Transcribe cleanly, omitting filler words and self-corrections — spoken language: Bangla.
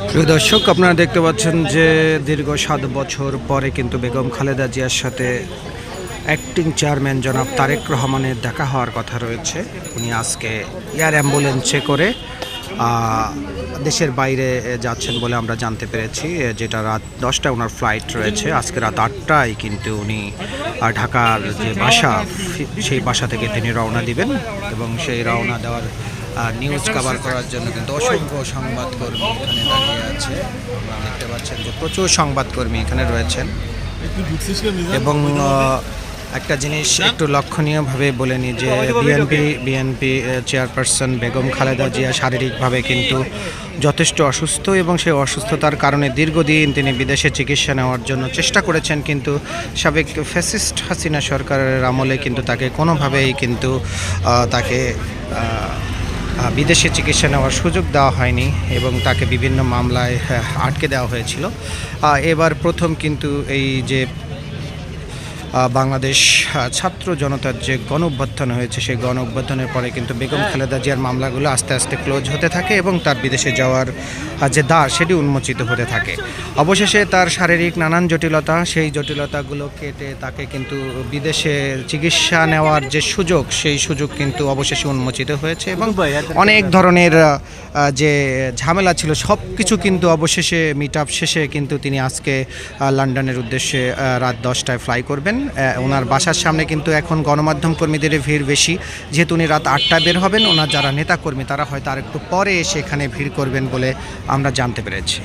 প্রিয় দর্শক, আপনারা দেখতে পাচ্ছেন যে দীর্ঘ 7 বছর পরে কিন্তু বেগম খালেদা জিয়ার সাথে অ্যাক্টিং চেয়ারম্যান জনাব তারেক রহমানের দেখা হওয়ার কথা রয়েছে। উনি আজকে এয়ার অ্যাম্বুলেন্সে করে দেশের বাইরে যাচ্ছেন বলে আমরা জানতে পেরেছি, যেটা রাত 10টায় ওনার ফ্লাইট রয়েছে। আজকে রাত 8টায় কিন্তু উনি ঢাকার যে বাসা, সেই বাসা থেকে তিনি রওনা দিবেন এবং সেই রওনা দেওয়ার নিউজ কভার করার জন্য কিন্তু অসংখ্য সংবাদকর্মী এখানে দাঁড়িয়ে আছে। আপনারা দেখতে পাচ্ছেন যে প্রচুর সংবাদকর্মী এখানে রয়েছেন এবং একটা জিনিস একটু লক্ষণীয়ভাবে বলে নিই যে বিএনপি চেয়ারপারসন বেগম খালেদা জিয়া শারীরিকভাবে কিন্তু যথেষ্ট অসুস্থ এবং সেই অসুস্থতার কারণে দীর্ঘদিন তিনি বিদেশে চিকিৎসা নেওয়ার জন্য চেষ্টা করেছেন, কিন্তু সাবেক ফ্যাসিস্ট হাসিনা সরকারের আমলে কিন্তু তাকে কোনোভাবেই কিন্তু তাকে বিদেশে চিকিৎসা নেওয়ার সুযোগ দেওয়া হয়নি এবং তাকে বিভিন্ন মামলায় আটকে দেওয়া হয়েছিল। এবার প্রথম কিন্তু এই যে বাংলাদেশ ছাত্র জনতার যে গণ অভ্যুত্থান হয়েছে, সেই গণ অভ্যুত্থানের পরে কিন্তু বেগম খালেদা জিয়ার মামলাগুলো আস্তে আস্তে ক্লোজ হতে থাকে এবং তার বিদেশে যাওয়ার যে দ্বার সেটি উন্মোচিত হতে থাকে। অবশেষে তার শারীরিক নানান জটিলতা, সেই জটিলতাগুলো কেটে তাকে কিন্তু বিদেশে চিকিৎসা নেওয়ার যে সুযোগ, সেই সুযোগ কিন্তু অবশেষে উন্মোচিত হয়েছে এবং অনেক ধরনের যে ঝামেলা ছিল সব কিছু কিন্তু অবশেষে মিট আপ শেষে কিন্তু তিনি আজকে লন্ডনের উদ্দেশ্যে রাত 10টায় ফ্লাই করবেন। ওনার বাসার সামনে কিন্তু এখন গণমাধ্যম কর্মীদের ভিড় বেশি, যেহেতু উনি রাত 8টায় বের হবেন। ওনার যারা নেতাকর্মী তারা হয়তো আর একটু পরে এসে এখানে ভিড় করবেন বলে আমরা জানতে পেরেছি।